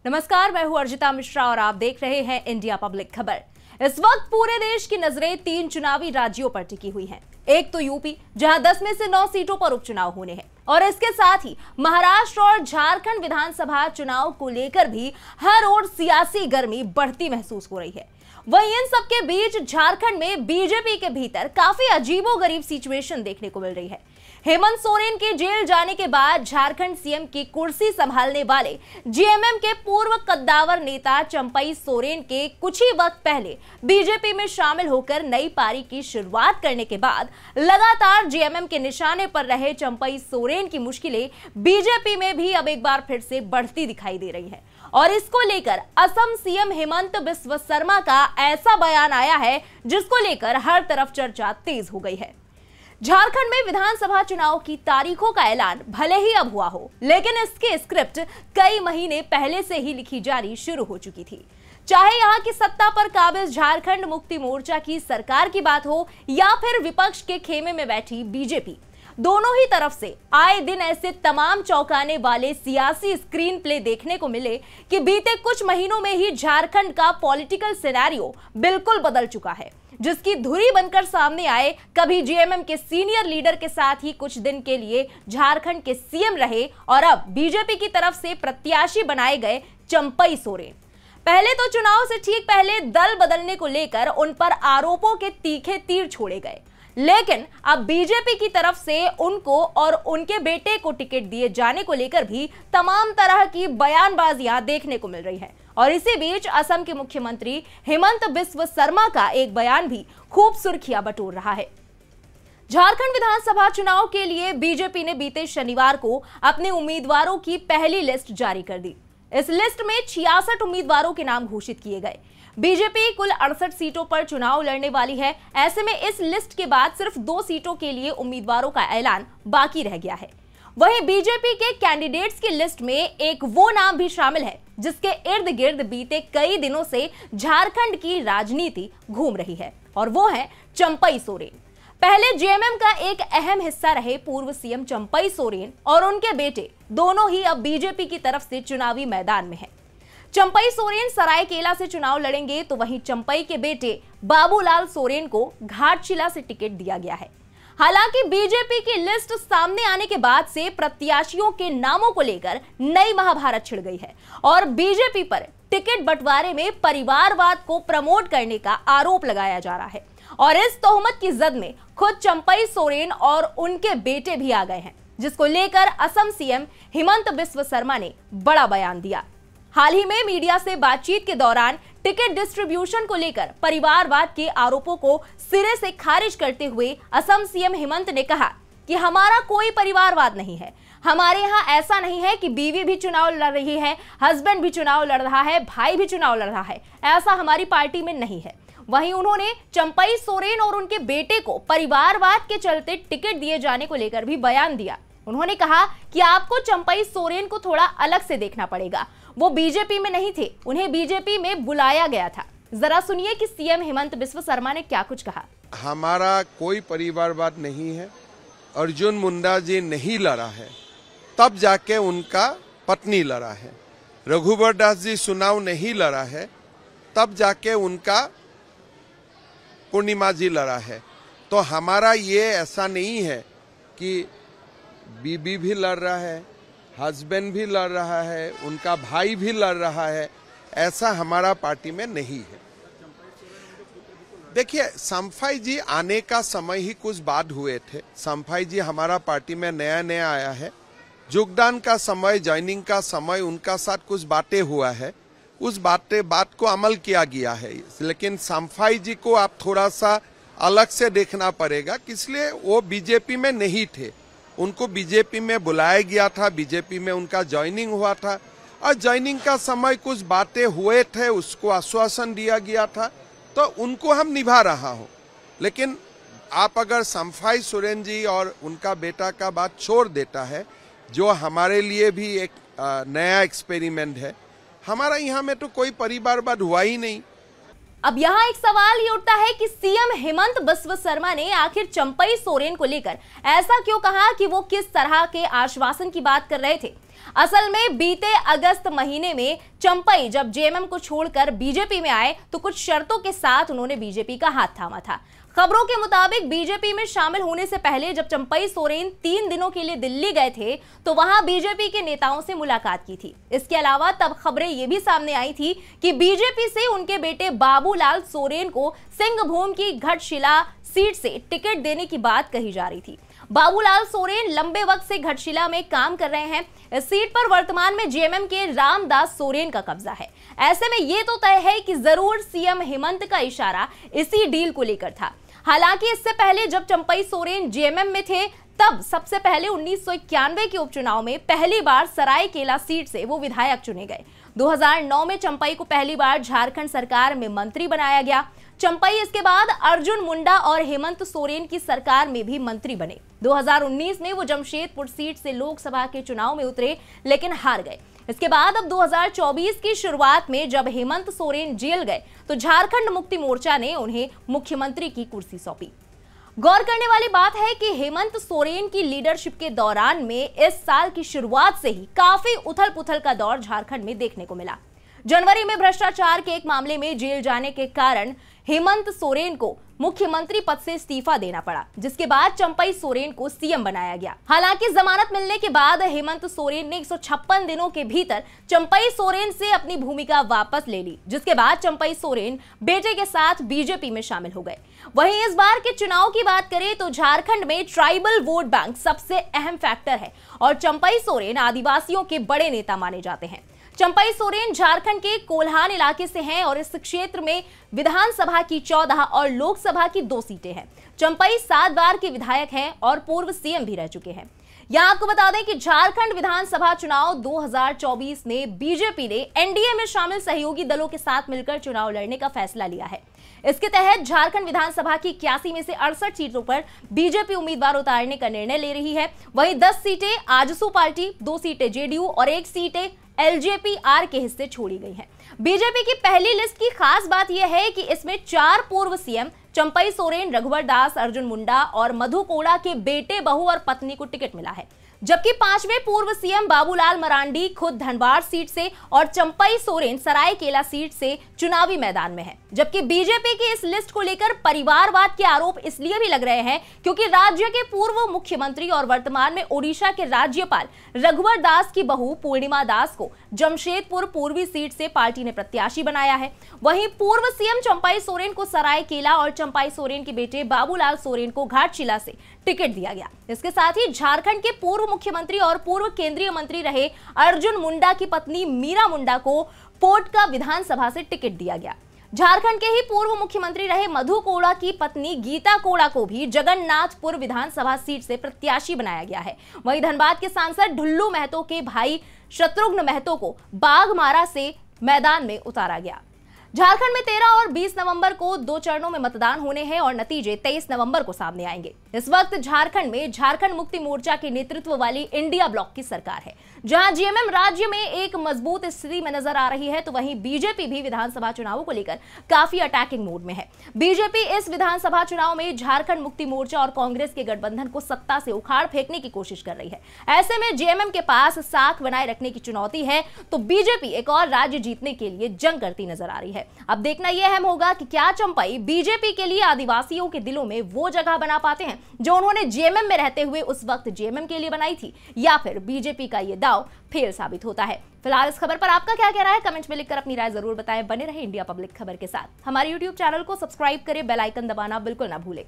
नमस्कार, मैं हूं अर्जिता मिश्रा और आप देख रहे हैं इंडिया पब्लिक खबर। इस वक्त पूरे देश की नजरें 3 चुनावी राज्यों पर टिकी हुई हैं। एक तो यूपी, जहां 10 में से 9 सीटों पर उपचुनाव होने हैं, और इसके साथ ही महाराष्ट्र और झारखंड विधानसभा चुनाव को लेकर भी हर ओर सियासी गर्मी बढ़ती महसूस हो रही है। वहीं इन सबके बीच झारखंड में बीजेपी के भीतर काफी अजीबोगरीब सिचुएशन देखने को मिल रही है। हेमंत सोरेन के जेल जाने के बाद झारखंड सीएम की कुर्सी संभालने वाले जेएमएम के पूर्व कद्दावर नेता चंपई सोरेन के कुछ ही वक्त पहले बीजेपी में शामिल होकर नई पारी की शुरुआत करने के बाद लगातार जेएमएम के निशाने पर रहे चंपई सोरेन की मुश्किलें बीजेपी में भी अब एक बार फिर से बढ़ती दिखाई दे रही है। और इसको लेकर असम सीएम हेमंत बिस्व शर्मा का ऐसा बयान आया है जिसको लेकर हर तरफ चर्चा तेज हो गई है। झारखंड में विधानसभा चुनाव की तारीखों का ऐलान भले ही अब हुआ हो, लेकिन इसकी स्क्रिप्ट कई महीने पहले से ही लिखी जानी शुरू हो चुकी थी। चाहे यहाँ की सत्ता पर काबिज झारखंड मुक्ति मोर्चा की सरकार की बात हो या फिर विपक्ष के खेमे में बैठी बीजेपी, दोनों ही तरफ से आए दिन ऐसे तमाम चौंकाने वाले सियासी स्क्रीन प्ले देखने को मिले कि बीते कुछ महीनों में ही झारखंड का पॉलिटिकल सिनेरियो बिल्कुल बदल चुका है, जिसकी धुरी बनकर सामने आए कभी जेएमएम के सीनियर लीडर के साथ ही कुछ दिन के लिए झारखंड के सीएम रहे और अब बीजेपी की तरफ से प्रत्याशी बनाए गए चंपई सोरेन। पहले तो चुनाव से ठीक पहले दल बदलने को लेकर उन पर आरोपों के तीखे तीर छोड़े गए, लेकिन अब बीजेपी की तरफ से उनको और उनके बेटे को टिकट दिए जाने को लेकर भी तमाम तरह की बयानबाजियां देखने को मिल रही है। और इसी बीच असम के मुख्यमंत्री हेमंत बिस्व शर्मा का एक बयान भी खूब सुर्खियां बटोर रहा है। झारखंड विधानसभा चुनाव के लिए बीजेपी ने बीते शनिवार को अपने उम्मीदवारों की पहली लिस्ट जारी कर दी। इस लिस्ट में 66 उम्मीदवारों के नाम घोषित किए गए। बीजेपी कुल 68 सीटों पर चुनाव लड़ने वाली है। ऐसे में इस लिस्ट के बाद सिर्फ 2 सीटों के लिए उम्मीदवारों का ऐलान बाकी रह गया है। वहीं बीजेपी के कैंडिडेट्स की लिस्ट में एक वो नाम भी शामिल है जिसके इर्द गिर्द बीते कई दिनों से झारखंड की राजनीति घूम रही है, और वो है चंपई सोरेन। पहले जेएमएम का एक अहम हिस्सा रहे पूर्व सीएम चंपई सोरेन और उनके बेटे दोनों ही अब बीजेपी की तरफ से चुनावी मैदान में हैं। चंपई सोरेन सरायकेला से चुनाव लड़ेंगे, तो वहीं चंपई के बेटे बाबूलाल सोरेन को घाटशिला से टिकट दिया गया है। हालांकि बीजेपी की लिस्ट सामने आने के बाद से प्रत्याशियों के नामों को लेकर नई महाभारत छिड़ गई है और बीजेपी पर टिकट बंटवारे में परिवारवाद को प्रमोट करने का आरोप लगाया जा रहा है। और इस तोहमत की जद में खुद चंपई सोरेन और उनके बेटे भी आ गए हैं, जिसको लेकर असम सीएम हेमंत बिस्व शर्मा ने बड़ा बयान दिया। हाल ही में मीडिया से बातचीत के दौरान टिकट डिस्ट्रीब्यूशन को लेकर परिवारवाद के आरोपों को सिरे से खारिज करते हुए असम सीएम हेमंत ने कहा कि हमारा कोई परिवारवाद नहीं है। हमारे यहाँ ऐसा नहीं है कि बीवी भी चुनाव लड़ रही है, हस्बैंड भी चुनाव लड़ रहा है, भाई भी चुनाव लड़ रहा है, ऐसा हमारी पार्टी में नहीं है। वहीं उन्होंने चंपई सोरेन और उनके बेटे को परिवारवाद के चलते टिकट दिए जाने को लेकर भी बयान दिया। उन्होंने कहा कि आपको चंपई सोरेन को थोड़ा अलग से देखना पड़ेगा। वो बीजेपी में नहीं थे, उन्हें बीजेपी में बुलाया गया था। जरा सुनिए कि सीएम हेमंत बिस्व शर्मा ने क्या कुछ कहा। हमारा कोई परिवारवाद नहीं है। अर्जुन मुंडा जी नहीं लड़ा है, तब जाके उनका पत्नी लड़ा है। रघुवर दास जी चुनाव नहीं लड़ा है, तब जाके उनका पूर्णिमा जी लड़ा है। तो हमारा ये ऐसा नहीं है कि बीबी भी लड़ रहा है, हस्बैंड भी लड़ रहा है, उनका भाई भी लड़ रहा है, ऐसा हमारा पार्टी में नहीं है। देखिए, संफाई जी आने का समय ही कुछ बाद हुए थे। संफाई जी हमारा पार्टी में नया नया आया है। योगदान का समय, ज्वाइनिंग का समय उनका साथ कुछ बातें हुआ है, उस बात को अमल किया गया है। लेकिन संफाई जी को आप थोड़ा सा अलग से देखना पड़ेगा, इसलिए वो बीजेपी में नहीं थे। उनको बीजेपी में बुलाया गया था, बीजेपी में उनका ज्वाइनिंग हुआ था और ज्वाइनिंग का समय कुछ बातें हुए थे, उसको आश्वासन दिया गया था, तो उनको हम निभा रहा हूं। लेकिन आप अगर संफाई सोरेन जी और उनका बेटा का बात छोड़ देता है, जो हमारे लिए भी एक नया एक्सपेरिमेंट है, हमारा यहाँ में तो कोई परिवारवाद हुआ ही नहीं। अब यहाँ एक सवाल ये उठता है कि सीएम हेमंत बिस्वा शर्मा ने आखिर चंपई सोरेन को लेकर ऐसा क्यों कहा कि वो किस तरह के आश्वासन की बात कर रहे थे। असल में बीते अगस्त महीने में चंपई जब जेएमएम को छोड़कर बीजेपी में आए तो कुछ शर्तों के साथ उन्होंने बीजेपी का हाथ थामा था। खबरों के मुताबिक बीजेपी में शामिल होने से पहले जब चंपई सोरेन 3 दिनों के लिए दिल्ली गए थे तो वहां बीजेपी के नेताओं से मुलाकात की थी। इसके अलावा तब खबरें ये भी सामने आई थी कि बीजेपी से उनके बेटे बाबूलाल सोरेन को सिंहभूम की घटशिला सीट से टिकट देने की बात कही जा रही थी। बाबूलाल सोरेन लंबे वक्त से घटशिला में काम कर रहे हैं। इस सीट पर वर्तमान में जेएमएम के रामदास सोरेन का कब्जा है। ऐसे में ये तो तय है कि जरूर सीएम हेमंत का इशारा इसी डील को लेकर था। हालांकि इससे पहले जब चंपई सोरेन जेएमएम में थे तब सबसे पहले 1991 के उपचुनाव में पहली बार सरायकेला सीट से वो विधायक चुने गए। 2009 में चंपई को पहली बार झारखंड सरकार में मंत्री बनाया गया। चंपई इसके बाद अर्जुन मुंडा और हेमंत सोरेन की सरकार में भी मंत्री बने। 2019 में वो जमशेदपुर सीट से लोकसभा के चुनाव में उतरे लेकिन हार गए। इसके बाद अब 2024 की शुरुआत में जब हेमंत सोरेन जेल गए तो झारखंड मुक्ति मोर्चा ने उन्हें मुख्यमंत्री की कुर्सी सौंपी। गौर करने वाली बात है कि हेमंत सोरेन की लीडरशिप के दौरान में इस साल की शुरुआत से ही काफी उथल-पुथल का दौर झारखंड में देखने को मिला। जनवरी में भ्रष्टाचार के एक मामले में जेल जाने के कारण हेमंत सोरेन को मुख्यमंत्री पद से इस्तीफा देना पड़ा, जिसके बाद चंपई सोरेन को सीएम बनाया गया। हालांकि जमानत मिलने के बाद हेमंत सोरेन ने 156 दिनों के भीतर चंपई सोरेन से अपनी भूमिका वापस ले ली, जिसके बाद चंपई सोरेन बेटे के साथ बीजेपी में शामिल हो गए। वहीं इस बार के चुनाव की बात करें तो झारखंड में ट्राइबल वोट बैंक सबसे अहम फैक्टर है और चंपई सोरेन आदिवासियों के बड़े नेता माने जाते हैं। चंपई सोरेन झारखंड के कोल्हान इलाके से हैं और इस क्षेत्र में विधानसभा की 14 और लोकसभा की 2 सीटें हैं। चंपई 7 बार के विधायक हैं और पूर्व सीएम भी रह चुके हैं। यहां आपको बता दें कि झारखंड विधानसभा चुनाव 2024 में बीजेपी ने एनडीए में शामिल सहयोगी दलों के साथ मिलकर चुनाव लड़ने का फैसला लिया है। इसके तहत झारखंड विधानसभा की 81 में से 68 सीटों पर बीजेपी उम्मीदवार उतारने का निर्णय ले रही है। वहीं 10 सीटें आजसू पार्टी, 2 सीटें जेडीयू और 1 सीटें एलजेपी-आर के हिस्से छोड़ी गई हैं। बीजेपी की पहली लिस्ट की खास बात यह है कि इसमें 4 पूर्व सीएम चंपई सोरेन, रघुवर दास, अर्जुन मुंडा और मधु कोड़ा के बेटे, बहू और पत्नी को टिकट मिला है, जबकि 5वें पूर्व सीएम बाबूलाल मरांडी खुद धनबाद सीट से और चंपई सोरेन सरायकेला सीट से चुनावी मैदान में है। जबकि बीजेपी की इस लिस्ट को लेकर परिवारवाद के आरोप इसलिए भी लग रहे हैं क्योंकि राज्य के पूर्व मुख्यमंत्री और वर्तमान में ओडिशा के राज्यपाल रघुवर दास की बहू पूर्णिमा दास को जमशेदपुर पूर्वी सीट से पार्टी ने प्रत्याशी बनाया है। वहीं पूर्व सीएम चंपई सोरेन को सरायकेला और चंपई सोरेन के बेटे बाबूलाल सोरेन को घाटशिला से टिकट दिया गया। इसके साथ ही झारखंड के पूर्व मुख्यमंत्री और पूर्व केंद्रीय मंत्री रहे अर्जुन मुंडा की पत्नी मीरा मुंडा को पोटका विधानसभा से टिकट दिया गया। झारखंड के ही पूर्व मुख्यमंत्री रहे मधु कोड़ा की पत्नी गीता कोड़ा को भी जगन्नाथपुर विधानसभा सीट से प्रत्याशी बनाया गया है। वहीं धनबाद के सांसद ढुल्लू महतो के भाई शत्रुघ्न महतो को बाघमारा से मैदान में उतारा गया। झारखंड में 13 और 20 नवंबर को 2 चरणों में मतदान होने हैं और नतीजे 23 नवंबर को सामने आएंगे। इस वक्त झारखंड में झारखंड मुक्ति मोर्चा के नेतृत्व वाली इंडिया ब्लॉक की सरकार है, जहां जेएमएम राज्य में एक मजबूत स्थिति में नजर आ रही है, तो वहीं बीजेपी भी विधानसभा चुनावों को लेकर काफी अटैकिंग मोड में है। बीजेपी इस विधानसभा चुनाव में झारखंड मुक्ति मोर्चा और कांग्रेस के गठबंधन को सत्ता से उखाड़ फेंकने की कोशिश कर रही है। ऐसे में जेएमएम के पास साख बनाए रखने की चुनौती है, तो बीजेपी एक और राज्य जीतने के लिए जंग करती नजर आ रही है। अब देखना यह अहम होगा कि क्या चंपई बीजेपी के लिए आदिवासियों के दिलों में वो जगह बना पाते हैं जो उन्होंने जेएमएम में रहते हुए उस वक्त जेएमएम के लिए बनाई थी, या फिर बीजेपी का ये दांव फेल साबित होता है। फिलहाल इस खबर पर आपका क्या कहना है, कमेंट में लिखकर अपनी राय जरूर बताएं। बने रहे इंडिया पब्लिक खबर के साथ। हमारे YouTube चैनल को सब्सक्राइब करें, बेल आइकन दबाना बिल्कुल ना भूलें।